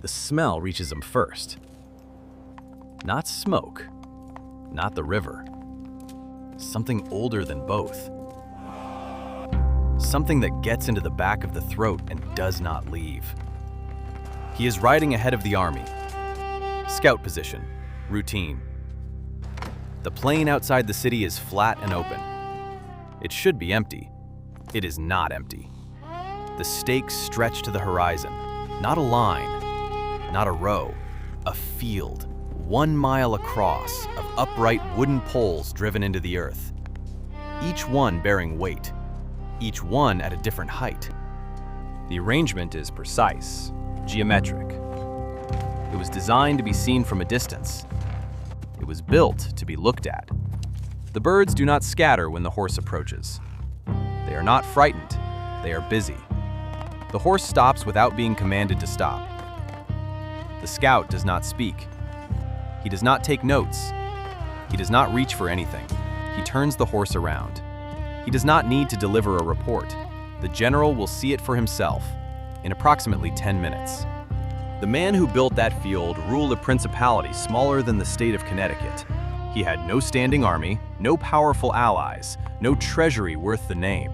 the smell reaches him first. Not smoke, not the river. Something older than both. Something that gets into the back of the throat and does not leave. He is riding ahead of the army. Scout position, routine. The plain outside the city is flat and open. It should be empty. It is not empty. The stakes stretch to the horizon. Not a line, not a row, a field, 1 mile across, of upright wooden poles driven into the earth. Each one bearing weight, each one at a different height. The arrangement is precise, geometric. It was designed to be seen from a distance. It was built to be looked at. The birds do not scatter when the horse approaches. They are not frightened, they are busy. The horse stops without being commanded to stop. The scout does not speak. He does not take notes. He does not reach for anything. He turns the horse around. He does not need to deliver a report. The general will see it for himself in approximately 10 minutes. The man who built that field ruled a principality smaller than the state of Connecticut. He had no standing army, no powerful allies, no treasury worth the name.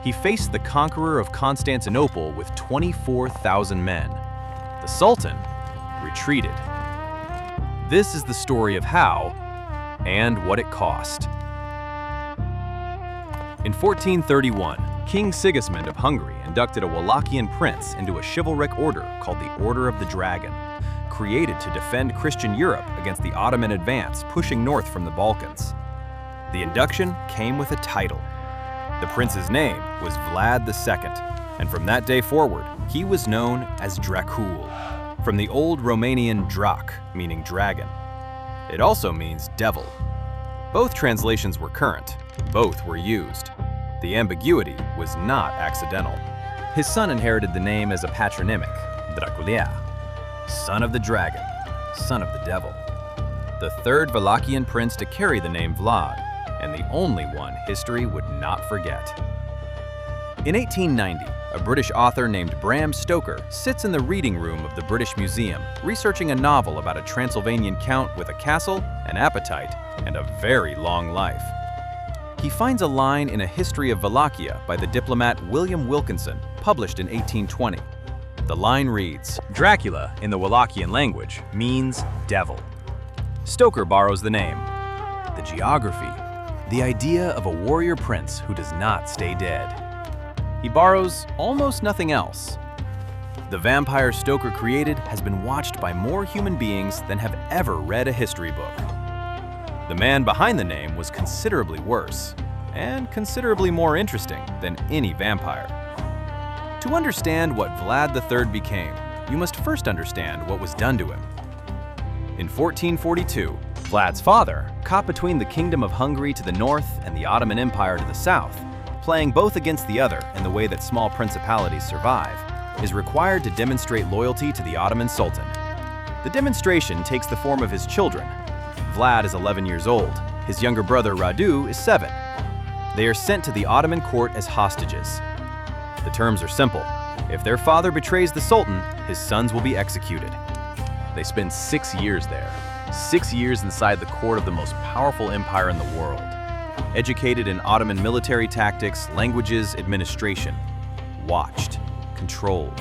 He faced the Conqueror of Constantinople with 24,000 men. The Sultan retreated. This is the story of how and what it cost. In 1431, King Sigismund of Hungary inducted a Wallachian prince into a chivalric order called the Order of the Dragon, created to defend Christian Europe against the Ottoman advance pushing north from the Balkans. The induction came with a title. The prince's name was Vlad II, and from that day forward, he was known as Dracula, from the old Romanian Drac, meaning dragon. It also means devil. Both translations were current, both were used. The ambiguity was not accidental. His son inherited the name as a patronymic, Dracula, son of the dragon, son of the devil. The third Wallachian prince to carry the name Vlad, and the only one history would not forget. In 1890, a British author named Bram Stoker sits in the reading room of the British Museum, researching a novel about a Transylvanian count with a castle, an appetite, and a very long life. He finds a line in A History of Wallachia by the diplomat William Wilkinson, published in 1820. The line reads, "Dracula, in the Wallachian language, means devil." Stoker borrows the name, the geography, the idea of a warrior prince who does not stay dead. He borrows almost nothing else. The vampire Stoker created has been watched by more human beings than have ever read a history book. The man behind the name was considerably worse, and considerably more interesting than any vampire. To understand what Vlad III became, you must first understand what was done to him. In 1442, Vlad's father, caught between the Kingdom of Hungary to the north and the Ottoman Empire to the south, playing both against the other in the way that small principalities survive, is required to demonstrate loyalty to the Ottoman Sultan. The demonstration takes the form of his children. Vlad is 11 years old. His younger brother Radu is 7. They are sent to the Ottoman court as hostages. The terms are simple. If their father betrays the Sultan, his sons will be executed. They spend 6 years there, 6 years inside the court of the most powerful empire in the world. Educated in Ottoman military tactics, languages, administration. Watched, controlled.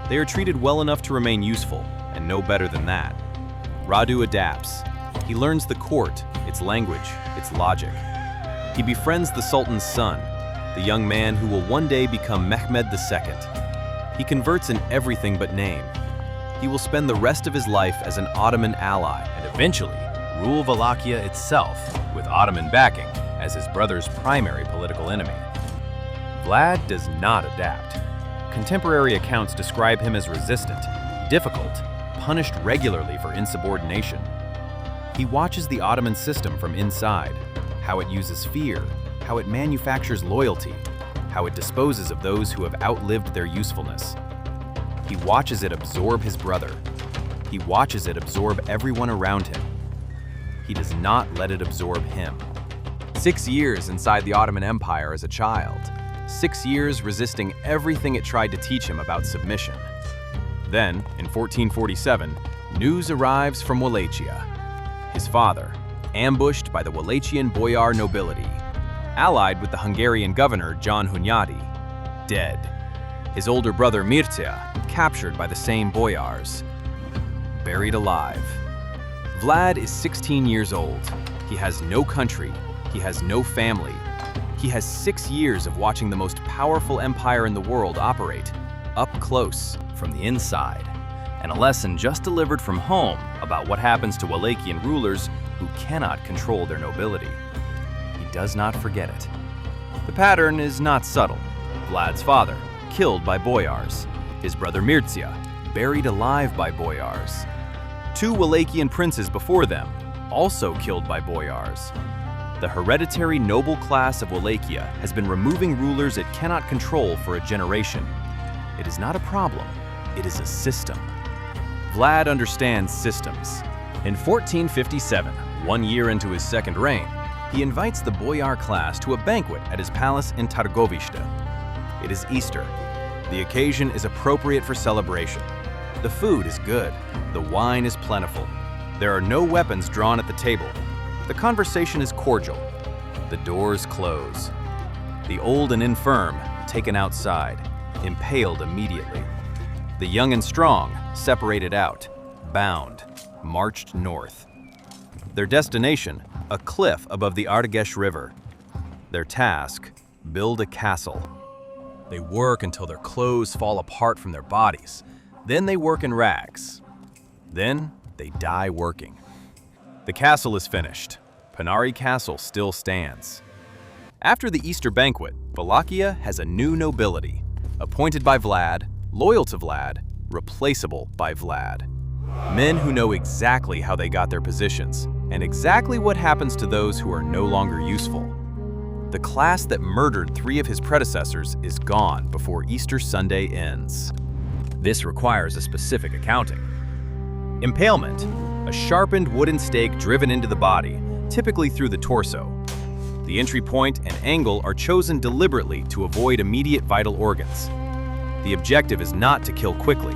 They are treated well enough to remain useful, and no better than that. Radu adapts. He learns the court, its language, its logic. He befriends the Sultan's son, the young man who will one day become Mehmed II. He converts in everything but name. He will spend the rest of his life as an Ottoman ally and eventually rule Wallachia itself, with Ottoman backing as his brother's primary political enemy. Vlad does not adapt. Contemporary accounts describe him as resistant, difficult, punished regularly for insubordination. He watches the Ottoman system from inside, how it uses fear, how it manufactures loyalty, how it disposes of those who have outlived their usefulness. He watches it absorb his brother. He watches it absorb everyone around him. He does not let it absorb him. 6 years inside the Ottoman Empire as a child. 6 years resisting everything it tried to teach him about submission. Then, in 1447, news arrives from Wallachia. His father, ambushed by the Wallachian boyar nobility, allied with the Hungarian governor John Hunyadi, dead. His older brother Mircea, captured by the same boyars, buried alive. Vlad is 16 years old. He has no country. He has no family. He has 6 years of watching the most powerful empire in the world operate, up close, from the inside, and a lesson just delivered from home about what happens to Wallachian rulers who cannot control their nobility. He does not forget it. The pattern is not subtle. Vlad's father, killed by boyars. His brother Mircea, buried alive by boyars. 2 Wallachian princes before them, also killed by boyars. The hereditary noble class of Wallachia has been removing rulers it cannot control for a generation. It is not a problem, it is a system. Vlad understands systems. In 1457, 1 year into his second reign, he invites the boyar class to a banquet at his palace in Targovishte. It is Easter. The occasion is appropriate for celebration. The food is good. The wine is plentiful. There are no weapons drawn at the table. The conversation is cordial. The doors close. The old and infirm taken outside, impaled immediately. The young and strong separated out, bound, marched north. Their destination, a cliff above the Argesh River. Their task, build a castle. They work until their clothes fall apart from their bodies. Then they work in rags. Then they die working. The castle is finished. Poenari Castle still stands. After the Easter banquet, Wallachia has a new nobility, appointed by Vlad, loyal to Vlad, replaceable by Vlad. Men who know exactly how they got their positions, and exactly what happens to those who are no longer useful. The class that murdered 3 of his predecessors is gone before Easter Sunday ends. This requires a specific accounting. Impalement, a sharpened wooden stake driven into the body, typically through the torso. The entry point and angle are chosen deliberately to avoid immediate vital organs. The objective is not to kill quickly.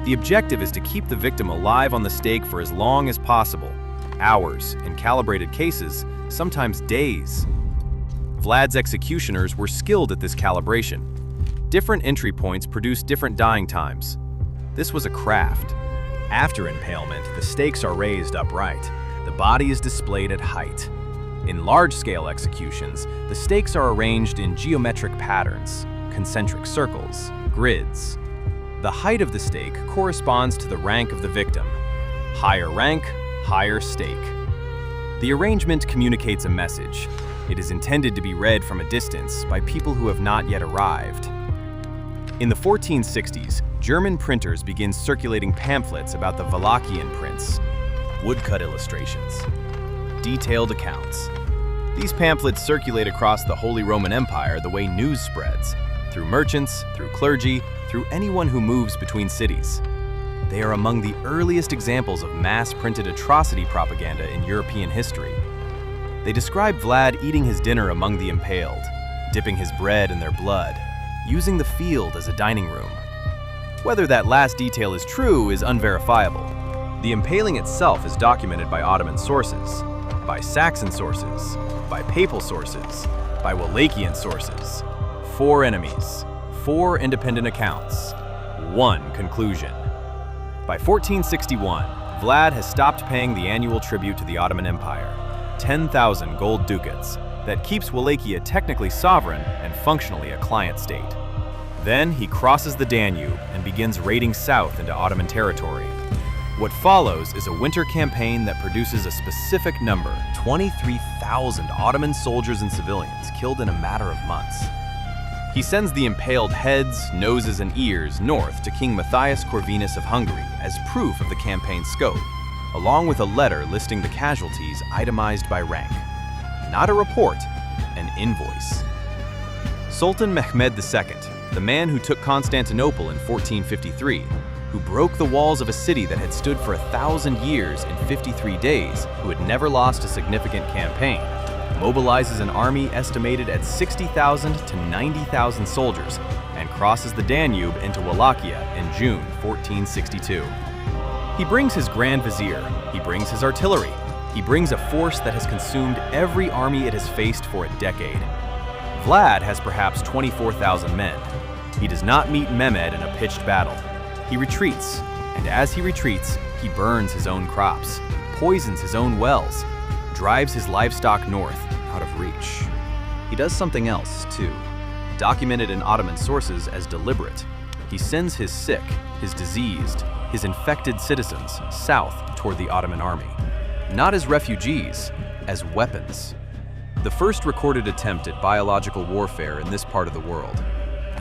The objective is to keep the victim alive on the stake for as long as possible, hours, in calibrated cases, sometimes days. Vlad's executioners were skilled at this calibration. Different entry points produce different dying times. This was a craft. After impalement, the stakes are raised upright. The body is displayed at height. In large-scale executions, the stakes are arranged in geometric patterns, concentric circles, grids. The height of the stake corresponds to the rank of the victim. Higher rank, higher stake. The arrangement communicates a message. It is intended to be read from a distance by people who have not yet arrived. In the 1460s, German printers began circulating pamphlets about the Wallachian prince, woodcut illustrations, detailed accounts. These pamphlets circulate across the Holy Roman Empire the way news spreads, through merchants, through clergy, through anyone who moves between cities. They are among the earliest examples of mass-printed atrocity propaganda in European history. They describe Vlad eating his dinner among the impaled, dipping his bread in their blood, using the field as a dining room. Whether that last detail is true is unverifiable. The impaling itself is documented by Ottoman sources, by Saxon sources, by papal sources, by Wallachian sources. 4 enemies, 4 independent accounts, 1 conclusion. By 1461, Vlad has stopped paying the annual tribute to the Ottoman Empire, 10,000 gold ducats, that keeps Wallachia technically sovereign and functionally a client state. Then he crosses the Danube and begins raiding south into Ottoman territory. What follows is a winter campaign that produces a specific number, 23,000 Ottoman soldiers and civilians killed in a matter of months. He sends the impaled heads, noses, and ears north to King Matthias Corvinus of Hungary as proof of the campaign's scope, along with a letter listing the casualties itemized by rank. Not a report, an invoice. Sultan Mehmed II, the man who took Constantinople in 1453, who broke the walls of a city that had stood for 1,000 years in 53 days, who had never lost a significant campaign, mobilizes an army estimated at 60,000 to 90,000 soldiers and crosses the Danube into Wallachia in June 1462. He brings his Grand Vizier, he brings his artillery, he brings a force that has consumed every army it has faced for a decade. Vlad has perhaps 24,000 men. He does not meet Mehmed in a pitched battle. He retreats, and as he retreats, he burns his own crops, poisons his own wells, drives his livestock north, out of reach. He does something else, too, documented in Ottoman sources as deliberate. He sends his sick, his diseased, his infected citizens south toward the Ottoman army, not as refugees, as weapons. The first recorded attempt at biological warfare in this part of the world.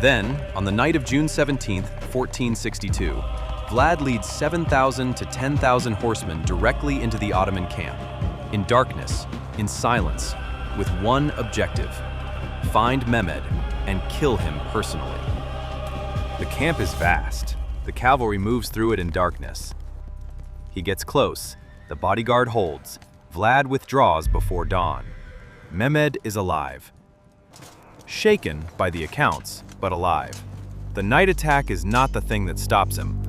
Then, on the night of June 17, 1462, Vlad leads 7,000 to 10,000 horsemen directly into the Ottoman camp, in darkness, in silence, with one objective: find Mehmed and kill him personally. The camp is vast. The cavalry moves through it in darkness. He gets close, the bodyguard holds, Vlad withdraws before dawn. Mehmed is alive. Shaken by the accounts, but alive. The night attack is not the thing that stops him.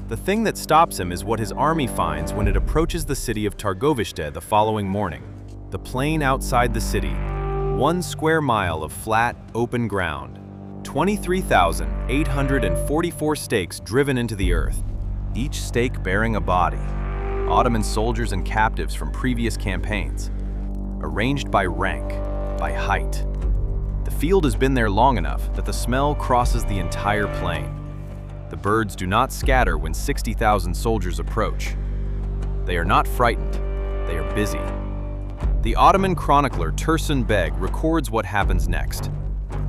The thing that stops him is what his army finds when it approaches the city of Targovishte the following morning. The plain outside the city, 1 square mile of flat, open ground, 23,844 stakes driven into the earth, each stake bearing a body. Ottoman soldiers and captives from previous campaigns, arranged by rank, by height. The field has been there long enough that the smell crosses the entire plain. The birds do not scatter when 60,000 soldiers approach. They are not frightened, they are busy. The Ottoman chronicler Tursun Beg records what happens next.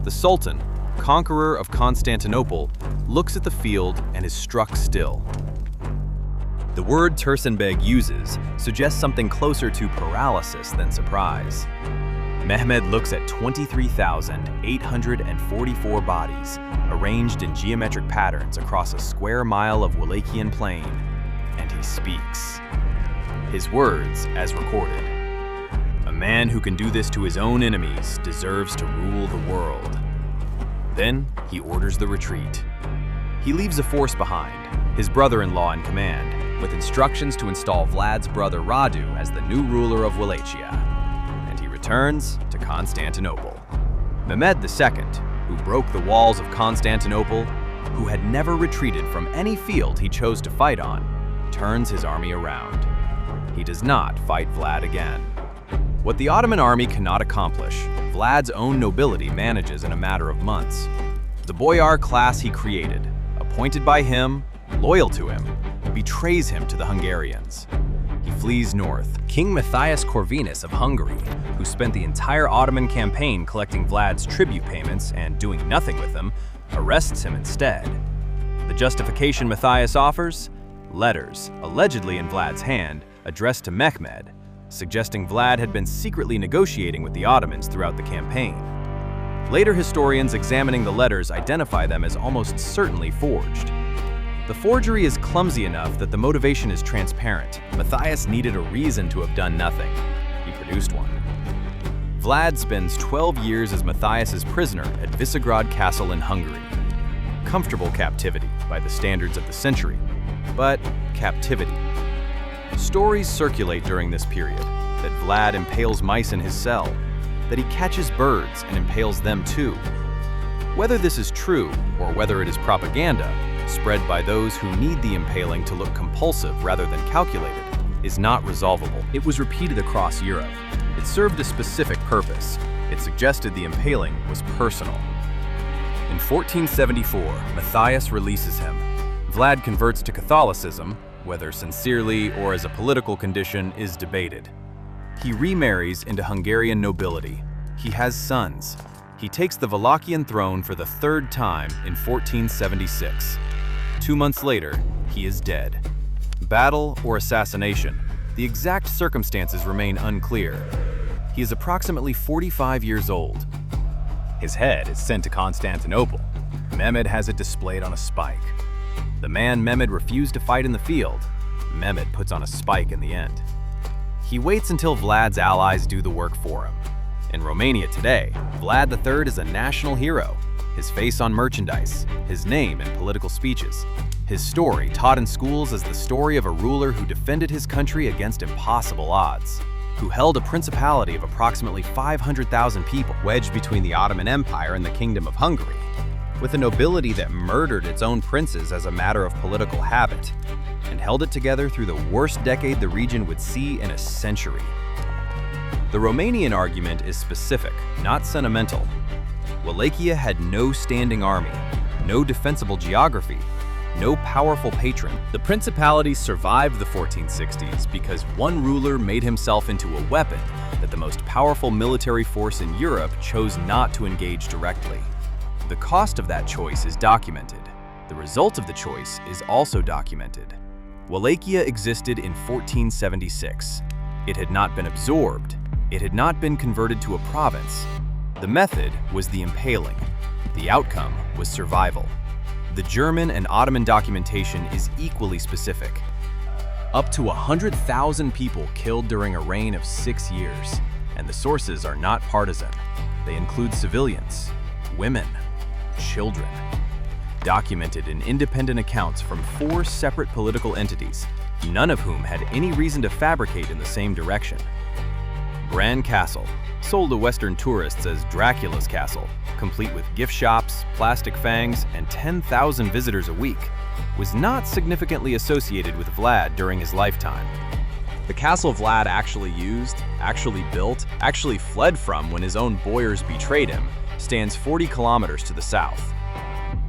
The Sultan, Conqueror of Constantinople, looks at the field and is struck still. The word Tursun Beg uses suggests something closer to paralysis than surprise. Mehmed looks at 23,844 bodies, arranged in geometric patterns across a square mile of Wallachian plain, and he speaks. His words, as recorded: "A man who can do this to his own enemies deserves to rule the world." Then he orders the retreat. He leaves a force behind, his brother-in-law in command, with instructions to install Vlad's brother Radu as the new ruler of Wallachia. Returns to Constantinople. Mehmed II, who broke the walls of Constantinople, who had never retreated from any field he chose to fight on, turns his army around. He does not fight Vlad again. What the Ottoman army cannot accomplish, Vlad's own nobility manages in a matter of months. The boyar class he created, appointed by him, loyal to him, betrays him to the Hungarians. He flees north. King Matthias Corvinus of Hungary, who spent the entire Ottoman campaign collecting Vlad's tribute payments and doing nothing with them, arrests him instead. The justification Matthias offers? Letters, allegedly in Vlad's hand, addressed to Mehmed, suggesting Vlad had been secretly negotiating with the Ottomans throughout the campaign. Later historians examining the letters identify them as almost certainly forged. The forgery is clumsy enough that the motivation is transparent. Matthias needed a reason to have done nothing. He produced one. Vlad spends 12 years as Matthias's prisoner at Visegrad Castle in Hungary. Comfortable captivity by the standards of the century, but captivity. Stories circulate during this period that Vlad impales mice in his cell, that he catches birds and impales them too. Whether this is true or whether it is propaganda, spread by those who need the impaling to look compulsive rather than calculated, is not resolvable. It was repeated across Europe. It served a specific purpose. It suggested the impaling was personal. In 1474, Matthias releases him. Vlad converts to Catholicism, whether sincerely or as a political condition is debated. He remarries into Hungarian nobility. He has sons. He takes the Wallachian throne for the third time in 1476. 2 months later, he is dead. Battle or assassination, the exact circumstances remain unclear. He is approximately 45 years old. His head is sent to Constantinople. Mehmed has it displayed on a spike. The man Mehmed refused to fight in the field, Mehmed puts on a spike in the end. He waits until Vlad's allies do the work for him. In Romania today, Vlad III is a national hero. his face on merchandise, his name in political speeches. His story taught in schools as the story of a ruler who defended his country against impossible odds, who held a principality of approximately 500,000 people wedged between the Ottoman Empire and the Kingdom of Hungary, with a nobility that murdered its own princes as a matter of political habit, and held it together through the worst decade the region would see in a century. The Romanian argument is specific, not sentimental. Wallachia had no standing army, no defensible geography, no powerful patron. The principality survived the 1460s because one ruler made himself into a weapon that the most powerful military force in Europe chose not to engage directly. The cost of that choice is documented. The result of the choice is also documented. Wallachia existed in 1476. It had not been absorbed. It had not been converted to a province. The method was the impaling. The outcome was survival. The German and Ottoman documentation is equally specific. Up to 100,000 people killed during a reign of 6 years, and the sources are not partisan. They include civilians, women, children. Documented in independent accounts from 4 separate political entities, none of whom had any reason to fabricate in the same direction. Bran Castle, sold to Western tourists as Dracula's castle, complete with gift shops, plastic fangs, and 10,000 visitors a week, was not significantly associated with Vlad during his lifetime. The castle Vlad actually used, actually built, actually fled from when his own boyars betrayed him, stands 40 kilometers to the south.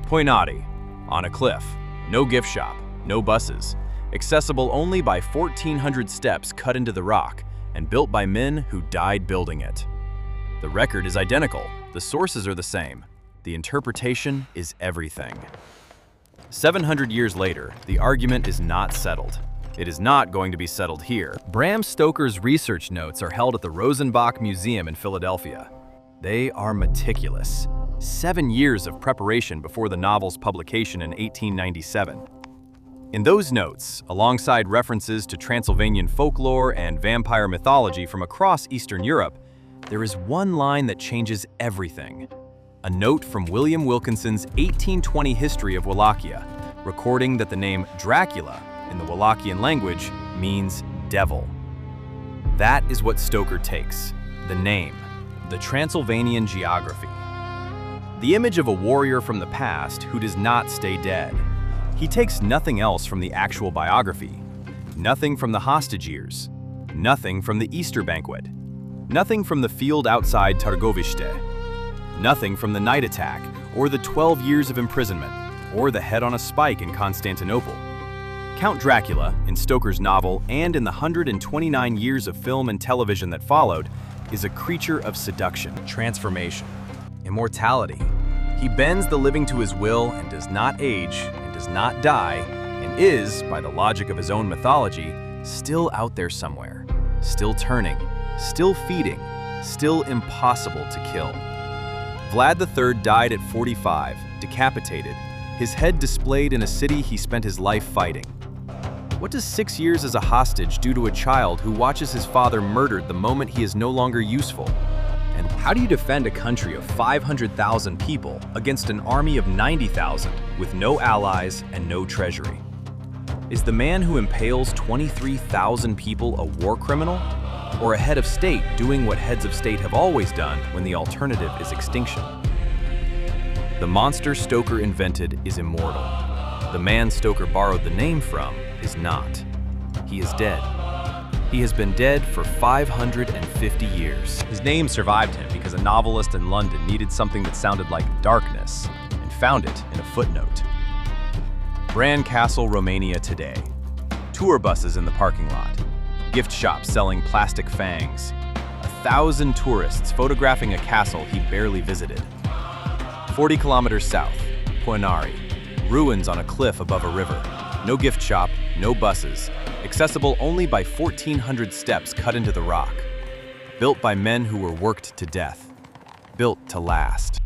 Poenari, on a cliff, no gift shop, no buses, accessible only by 1,400 steps cut into the rock, and built by men who died building it. The record is identical, the sources are the same. The interpretation is everything. 700 years later, the argument is not settled. It is not going to be settled here. Bram Stoker's research notes are held at the Rosenbach Museum in Philadelphia. They are meticulous. 7 years of preparation before the novel's publication in 1897. In those notes, alongside references to Transylvanian folklore and vampire mythology from across Eastern Europe, there is one line that changes everything. A note from William Wilkinson's 1820 history of Wallachia, recording that the name Dracula in the Wallachian language means devil. That is what Stoker takes, the name, the Transylvanian geography. The image of a warrior from the past who does not stay dead. He takes nothing else from the actual biography, nothing from the hostage years, nothing from the Easter banquet, nothing from the field outside Targovište, nothing from the night attack or the 12 years of imprisonment or the head on a spike in Constantinople. Count Dracula, in Stoker's novel and in the 129 years of film and television that followed, is a creature of seduction, transformation, immortality. He bends the living to his will and does not age and does not die and is, by the logic of his own mythology, still out there somewhere, still turning, still feeding, still impossible to kill. Vlad III died at 45, decapitated, his head displayed in a city he spent his life fighting. What does 6 years as a hostage do to a child who watches his father murdered the moment he is no longer useful? And how do you defend a country of 500,000 people against an army of 90,000 with no allies and no treasury? Is the man who impales 23,000 people a war criminal? Or a head of state doing what heads of state have always done when the alternative is extinction? The monster Stoker invented is immortal. The man Stoker borrowed the name from is not. He is dead. He has been dead for 550 years. His name survived him because a novelist in London needed something that sounded like darkness and found it in a footnote. Bran Castle, Romania today. Tour buses in the parking lot. Gift shops selling plastic fangs. 1,000 tourists photographing a castle he barely visited. 40 kilometers south, Poenari. Ruins on a cliff above a river. No gift shop, no buses. Accessible only by 1,400 steps cut into the rock. Built by men who were worked to death. Built to last.